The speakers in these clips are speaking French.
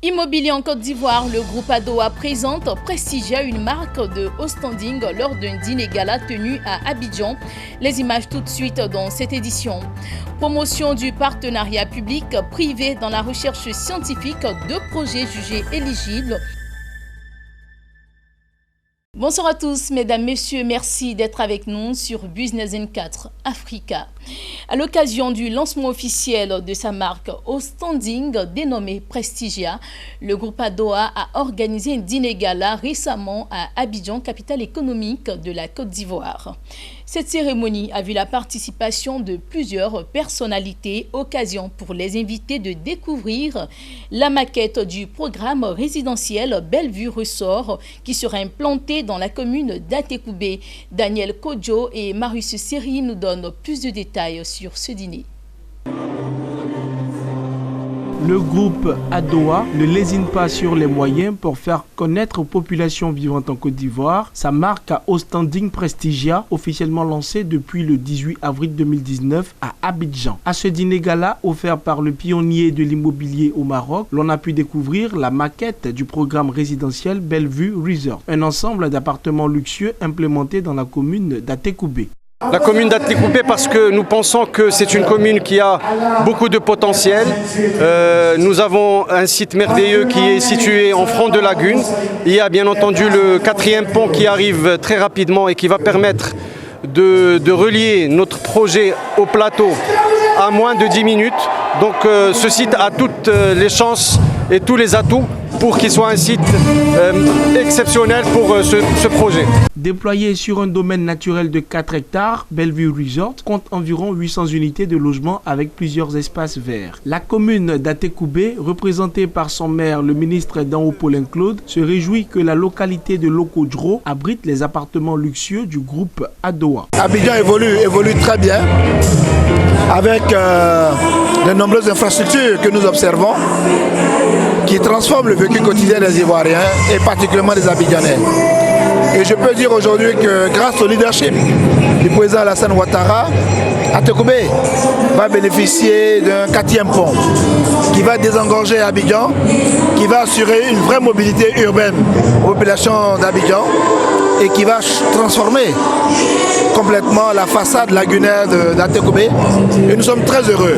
Immobilier en Côte d'Ivoire, le groupe Adowa présente Prestigia, une marque de haut standing lors d'un dîner gala tenu à Abidjan. Les images tout de suite dans cette édition. Promotion du partenariat public-privé dans la recherche scientifique de projets jugés éligibles. Bonsoir à tous, mesdames, messieurs, merci d'être avec nous sur Business N4 Africa. À l'occasion du lancement officiel de sa marque au standing dénommée Prestigia, le groupe Adowa a organisé un dîner gala récemment à Abidjan, capitale économique de la Côte d'Ivoire. Cette cérémonie a vu la participation de plusieurs personnalités, occasion pour les invités de découvrir la maquette du programme résidentiel Bellevue Ressort qui sera implanté dans la commune d'Atekoubé. Daniel Kodjo et Marius Seri nous donnent plus de détails sur ce dîner. Le groupe Adowa ne lésine pas sur les moyens pour faire connaître aux populations vivantes en Côte d'Ivoire sa marque à haut standing Prestigia, officiellement lancée depuis le 18 avril 2019 à Abidjan. À ce dîner gala offert par le pionnier de l'immobilier au Maroc, l'on a pu découvrir la maquette du programme résidentiel Bellevue Resort, un ensemble d'appartements luxueux implémentés dans la commune d'Atekoubé. La commune d'Atekoubé parce que nous pensons que c'est une commune qui a beaucoup de potentiel. Nous avons un site merveilleux qui est situé en front de lagune. Il y a bien entendu le 4e pont qui arrive très rapidement et qui va permettre de relier notre projet au plateau à moins de 10 minutes. Donc ce site a toutes les chances et tous les atouts pour qu'il soit un site exceptionnel pour ce projet. Déployé sur un domaine naturel de 4 hectares, Bellevue Resort compte environ 800 unités de logement avec plusieurs espaces verts. La commune d'Atekoubé, représentée par son maire, le ministre d'En-Haut Paulin Claude, se réjouit que la localité de Lokodro abrite les appartements luxueux du groupe Adowa. Abidjan évolue très bien avec de nombreuses infrastructures que nous observons qui transforment le vécu quotidien des Ivoiriens et particulièrement des Abidjanais. Et je peux dire aujourd'hui que grâce au leadership du président Alassane Ouattara, Atekoubé va bénéficier d'un 4e pont qui va désengorger Abidjan, qui va assurer une vraie mobilité urbaine aux populations d'Abidjan et qui va transformer complètement la façade lagunaire d'Atekoubé. Et nous sommes très heureux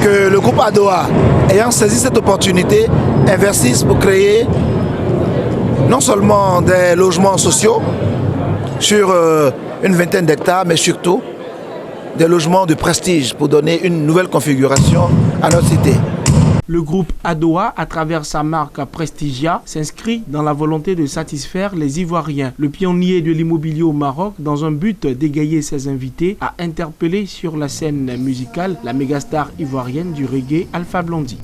que le groupe Adowa, ayant saisi cette opportunité, investisse pour créer non seulement des logements sociaux sur une vingtaine d'hectares, mais surtout des logements de prestige pour donner une nouvelle configuration à notre cité. Le groupe Adowa, à travers sa marque Prestigia, s'inscrit dans la volonté de satisfaire les Ivoiriens. Le pionnier de l'immobilier au Maroc, dans un but d'égayer ses invités, a interpellé sur la scène musicale la mégastar ivoirienne du reggae Alpha Blondy.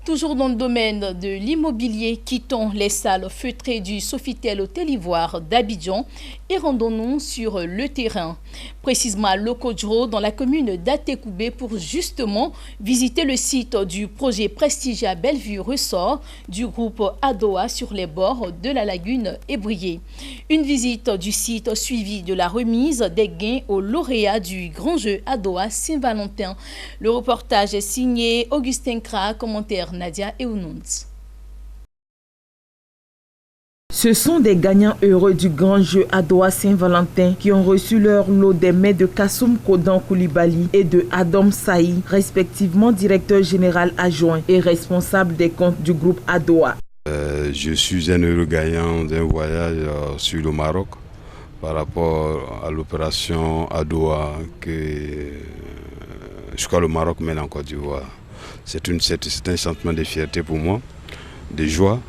Toujours dans le domaine de l'immobilier, quittons les salles feutrées du Sofitel Hôtel Ivoire d'Abidjan et rendons-nous sur le terrain, précisément à Lokodro, dans la commune d'Atekoubé, pour justement visiter le site du projet Prestigia Bellevue Ressort du groupe Adowa sur les bords de la lagune Ébrié. Une visite du site suivie de la remise des gains aux lauréats du grand jeu Adowa Saint-Valentin. Le reportage est signé Augustin Kra, commentaire Nadia Eununz. Ce sont des gagnants heureux du grand jeu Adowa Saint-Valentin qui ont reçu leur lot des mains de Kassoum Kodan Koulibaly et de Adam Saï, respectivement directeur général adjoint et responsable des comptes du groupe Adowa. Je suis un heureux gagnant d'un voyage sur le Maroc par rapport à l'opération Adowa que jusqu'à le Maroc mène en Côte d'Ivoire. C'est un sentiment de fierté pour moi, de joie.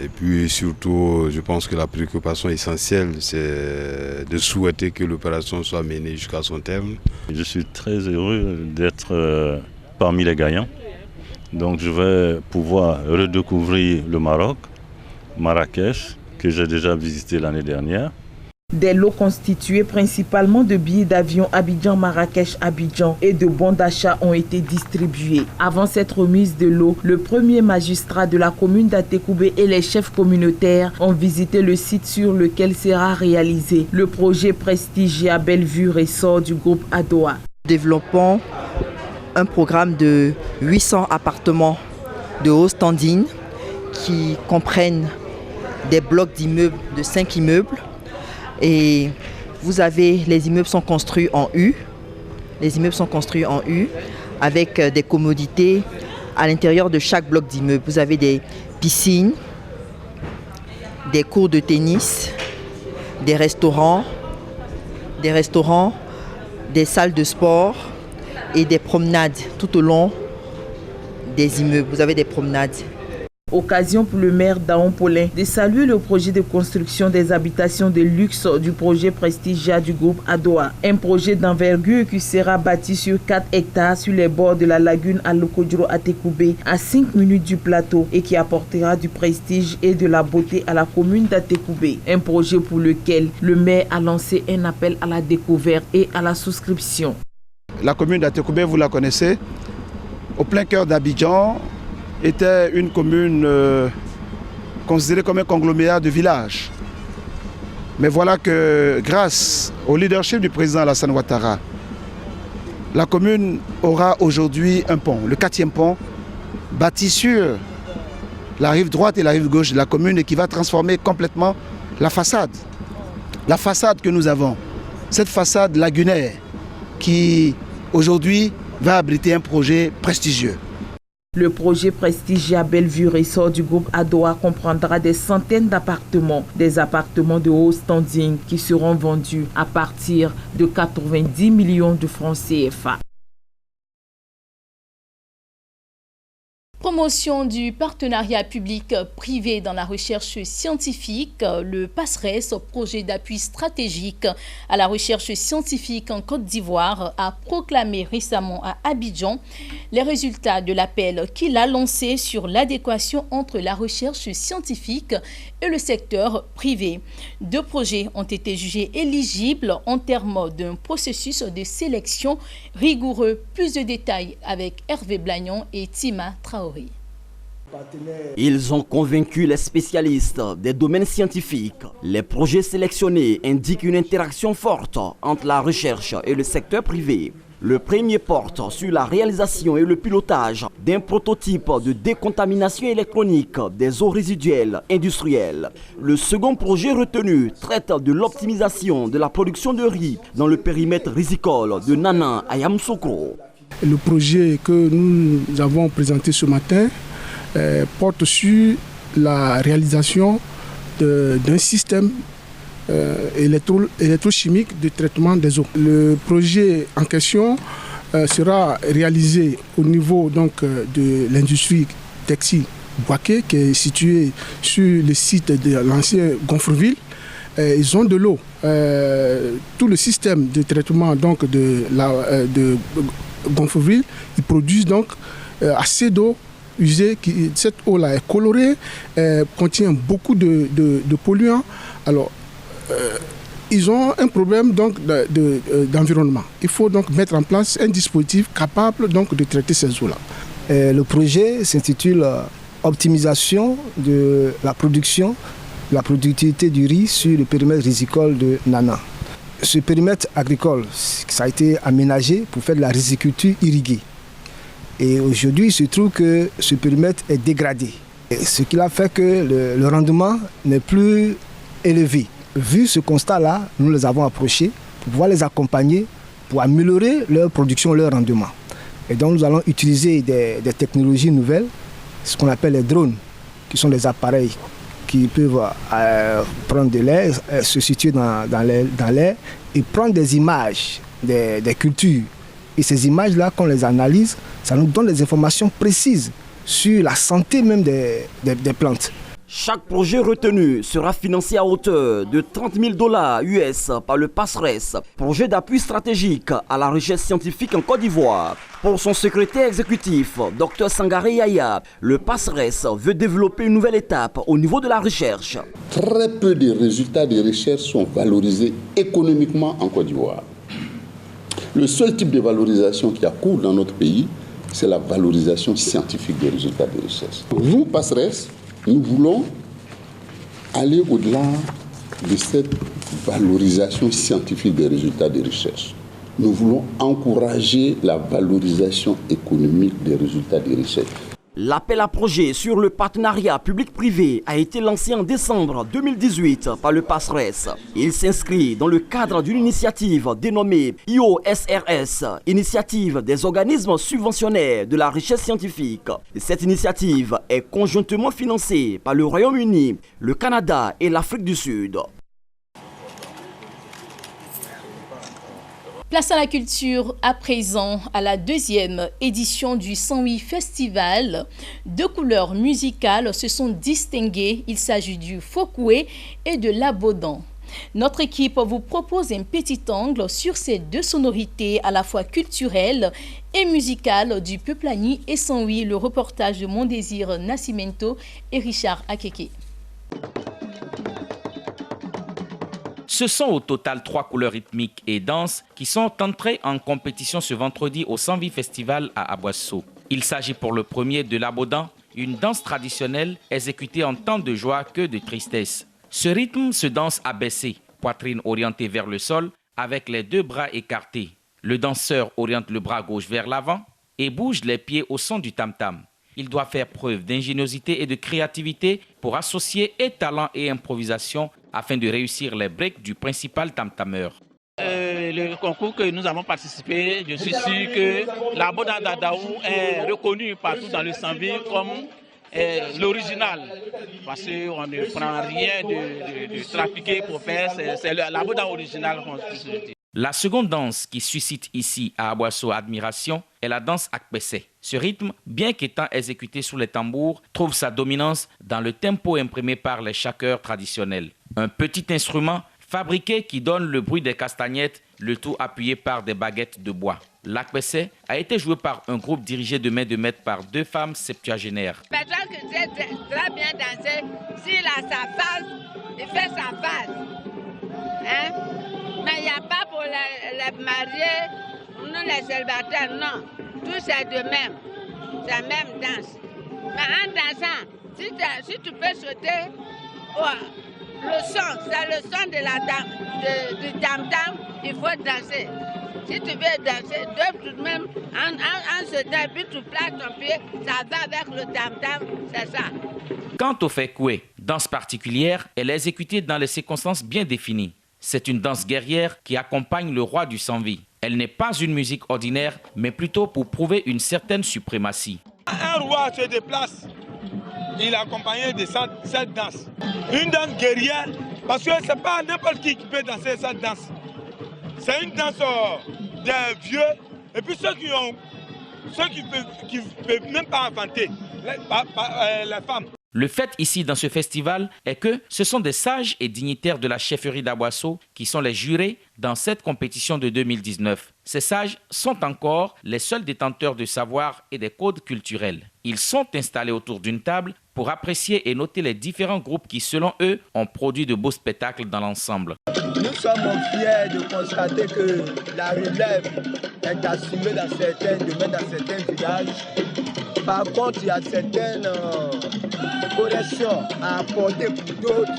Et puis surtout, je pense que la préoccupation essentielle, c'est de souhaiter que l'opération soit menée jusqu'à son terme. Je suis très heureux d'être parmi les gagnants. Donc je vais pouvoir redécouvrir le Maroc, Marrakech, que j'ai déjà visité l'année dernière. Des lots constitués principalement de billets d'avion Abidjan-Marrakech-Abidjan et de bons d'achat ont été distribués. Avant cette remise de lots, le premier magistrat de la commune d'Atekoubé et les chefs communautaires ont visité le site sur lequel sera réalisé le projet Prestigia Bellevue Ressort du groupe Adowa. Développons un programme de 800 appartements de haut standing qui comprennent des blocs d'immeubles de 5 immeubles. Et vous avez, les immeubles sont construits en U. Les immeubles sont construits en U avec des commodités à l'intérieur de chaque bloc d'immeuble. Vous avez des piscines, des cours de tennis, des restaurants, des salles de sport et des promenades tout au long des immeubles. Vous avez des promenades. Occasion pour le maire Daon Paulin de saluer le projet de construction des habitations de luxe du projet Prestigia du groupe Adowa. Un projet d'envergure qui sera bâti sur 4 hectares sur les bords de la lagune à Lokodjiro Atekoubé, à 5 minutes du plateau, et qui apportera du prestige et de la beauté à la commune d'Atekoubé. Un projet pour lequel le maire a lancé un appel à la découverte et à la souscription. La commune d'Atekoubé, vous la connaissez, au plein cœur d'Abidjan, était une commune considérée comme un conglomérat de villages. Mais voilà que grâce au leadership du président Alassane Ouattara, la commune aura aujourd'hui un pont, le 4e pont, bâti sur la rive droite et la rive gauche de la commune et qui va transformer complètement la façade. La façade que nous avons, cette façade lagunaire qui aujourd'hui va abriter un projet prestigieux. Le projet Prestigia Bellevue Ressort du groupe Adowa comprendra des centaines d'appartements, des appartements de haut standing qui seront vendus à partir de 90 millions de francs CFA. Promotion du partenariat public-privé dans la recherche scientifique, le PASRES, projet d'appui stratégique à la recherche scientifique en Côte d'Ivoire, a proclamé récemment à Abidjan les résultats de l'appel qu'il a lancé sur l'adéquation entre la recherche scientifique et le secteur privé. 2 projets ont été jugés éligibles en termes d'un processus de sélection rigoureux. Plus de détails avec Hervé Blagnon et Tima Traoré. Ils ont convaincu les spécialistes des domaines scientifiques. Les projets sélectionnés indiquent une interaction forte entre la recherche et le secteur privé. Le premier porte sur la réalisation et le pilotage d'un prototype de décontamination électronique des eaux résiduelles industrielles. Le second projet retenu traite de l'optimisation de la production de riz dans le périmètre risicole de Nana à Yamoussoukro. Le projet que nous avons présenté ce matin porte sur la réalisation d'un système électrochimique de traitement des eaux. Le projet en question sera réalisé au niveau donc, de l'industrie textile Boaké, qui est située sur le site de l'ancien Gonfreville. Ils ont de l'eau. Tout le système de traitement donc, de Gonfreville, ils produisent donc assez d'eau usée. Cette eau-là est colorée, contient beaucoup de polluants. Alors, ils ont un problème donc d'environnement. Il faut donc mettre en place un dispositif capable donc de traiter ces eaux-là. Le projet s'intitule Optimisation de la production, la productivité du riz sur le périmètre risicole de Nana. Ce périmètre agricole, ça a été aménagé pour faire de la riziculture irriguée. Et aujourd'hui, il se trouve que ce périmètre est dégradé. Ce qui a fait que le rendement n'est plus élevé. Vu ce constat-là, nous les avons approchés pour pouvoir les accompagner, pour améliorer leur production, leur rendement. Et donc nous allons utiliser des technologies nouvelles, ce qu'on appelle les drones, qui sont des appareils qui peuvent prendre de l'air, se situer dans l'air et prendre des images des cultures. Et ces images-là, quand on les analyse, ça nous donne des informations précises sur la santé même des plantes. Chaque projet retenu sera financé à hauteur de $30 000 US par le PASRES, projet d'appui stratégique à la recherche scientifique en Côte d'Ivoire. Pour son secrétaire exécutif, Dr Sangaré Yaya, le PASRES veut développer une nouvelle étape au niveau de la recherche. Très peu de résultats de recherche sont valorisés économiquement en Côte d'Ivoire. Le seul type de valorisation qui a cours dans notre pays, c'est la valorisation scientifique des résultats de recherche. Nous, PASRES, nous voulons aller au-delà de cette valorisation scientifique des résultats de recherche. Nous voulons encourager la valorisation économique des résultats de recherche. L'appel à projet sur le partenariat public-privé a été lancé en décembre 2018 par le PASRES. Il s'inscrit dans le cadre d'une initiative dénommée IOSRS, Initiative des organismes subventionnaires de la recherche scientifique. Cette initiative est conjointement financée par le Royaume-Uni, le Canada et l'Afrique du Sud. Place à la culture à présent à la deuxième édition du Saint-Louis Festival. Deux couleurs musicales se sont distinguées. Il s'agit du Fokoué et de l'Abodan. Notre équipe vous propose un petit angle sur ces deux sonorités à la fois culturelles et musicales du Peuplani et Saint-Louis. Le reportage de Mon Désir Nascimento et Richard Akeke. Ce sont au total 3 couleurs rythmiques et danses qui sont entrées en compétition ce vendredi au Saint-Louis Festival à Aboissou. Il s'agit pour le premier de l'Abodan, une danse traditionnelle exécutée en temps de joie que de tristesse. Ce rythme se danse abaissé, poitrine orientée vers le sol, avec les deux bras écartés. Le danseur oriente le bras gauche vers l'avant et bouge les pieds au son du tam-tam. Il doit faire preuve d'ingéniosité et de créativité pour associer et talent et improvisation afin de réussir les breaks du principal tam-tameur. Le concours que nous avons participé, je suis sûr que l'Abodan d'Adaou est reconnu partout dans le Saint-Louis comme l'original. Parce qu'on ne prend rien de trafiqué pour faire, c'est l'Abodan original qu'on peut dire. La seconde danse qui suscite ici à Aboissou admiration est la danse Akpessé. Ce rythme, bien qu'étant exécuté sous les tambours, trouve sa dominance dans le tempo imprimé par les chakeurs traditionnels. Un petit instrument fabriqué qui donne le bruit des castagnettes, le tout appuyé par des baguettes de bois. L'Akpessé a été joué par un groupe dirigé de main de maître par deux femmes septuagénaires. Maintenant que j'ai très bien dansé, s'il a sa phase, il fait sa phase. Hein? Mais il n'y a pas pour les mariés, nous les célibataires, non. Tout c'est de même. C'est la même danse. Mais en dansant, si tu peux sauter, le son, c'est le son de la dame, du tam-tam, il faut danser. Si tu veux danser, tout de même, en sautant, puis tu places ton pied, ça va avec le tam-tam, c'est ça. Quant au Fekoué, danse particulière, elle est exécutée dans les circonstances bien définies. C'est une danse guerrière qui accompagne le roi du Saint-Louis. Elle n'est pas une musique ordinaire, mais plutôt pour prouver une certaine suprématie. Un roi se déplace, il est accompagné de cette danse. Une danse guerrière, parce que ce n'est pas n'importe qui peut danser cette danse. C'est une danse des vieux, et puis ceux qui ne peuvent même pas inventer, les femmes. Le fait ici dans ce festival est que ce sont des sages et dignitaires de la chefferie d'Aboissou qui sont les jurés dans cette compétition de 2019. Ces sages sont encore les seuls détenteurs de savoir et des codes culturels. Ils sont installés autour d'une table pour apprécier et noter les différents groupes qui, selon eux, ont produit de beaux spectacles dans l'ensemble. Nous sommes fiers de constater que la relève est assumée dans certains domaines, dans certains villages. Par contre, il y a certaines corrections à apporter pour d'autres.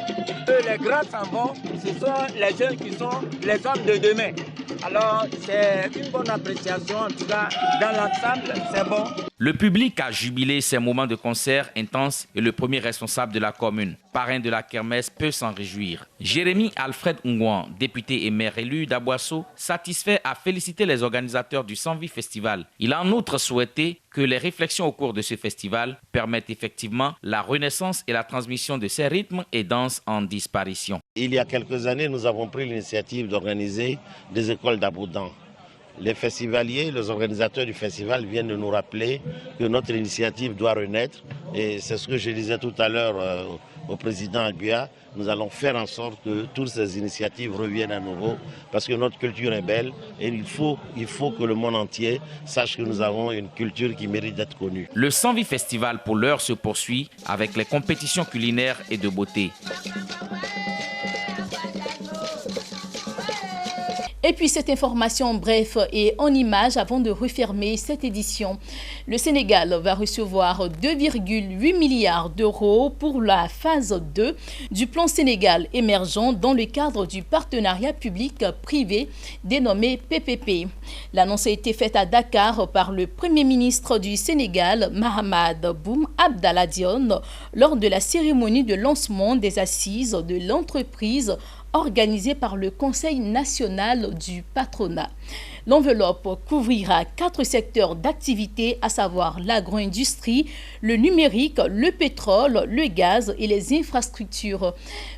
Les grands s'en vont, ce sont les jeunes qui sont les hommes de demain. Alors, c'est une bonne appréciation, en tout cas, dans l'ensemble, c'est bon. Le public a jubilé ces moments de concert intenses et le premier responsable de la commune, parrain de la kermesse, peut s'en réjouir. Jérémy Alfred Ngouan, député et maire élu d'Aboissou, satisfait a félicité les organisateurs du Saint-Louis Festival. Il a en outre souhaité que les réflexions au cours de ce festival permettent effectivement la renaissance et la transmission de ces rythmes et danses en disparition. Il y a quelques années, nous avons pris l'initiative d'organiser des écoles d'Abodan les festivaliers, les organisateurs du festival viennent de nous rappeler que notre initiative doit renaître. Et c'est ce que je disais tout à l'heure au président Aguia. Nous allons faire en sorte que toutes ces initiatives reviennent à nouveau parce que notre culture est belle et il faut que le monde entier sache que nous avons une culture qui mérite d'être connue. Le Sanvi Festival pour l'heure se poursuit avec les compétitions culinaires et de beauté. Et puis cette information bref et en images avant de refermer cette édition. Le Sénégal va recevoir 2,8 milliards d'euros pour la phase 2 du plan Sénégal émergent dans le cadre du partenariat public-privé dénommé PPP. L'annonce a été faite à Dakar par le Premier ministre du Sénégal, Mahamad Boun Abdallah Dionne, lors de la cérémonie de lancement des assises de l'entreprise organisée par le Conseil national du patronat. L'enveloppe couvrira 4 secteurs d'activité, à savoir l'agro-industrie, le numérique, le pétrole, le gaz et les infrastructures.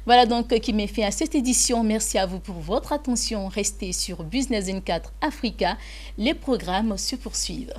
Voilà donc qui met fin à cette édition. Merci à vous pour votre attention. Restez sur Business N4 Africa. Les programmes se poursuivent.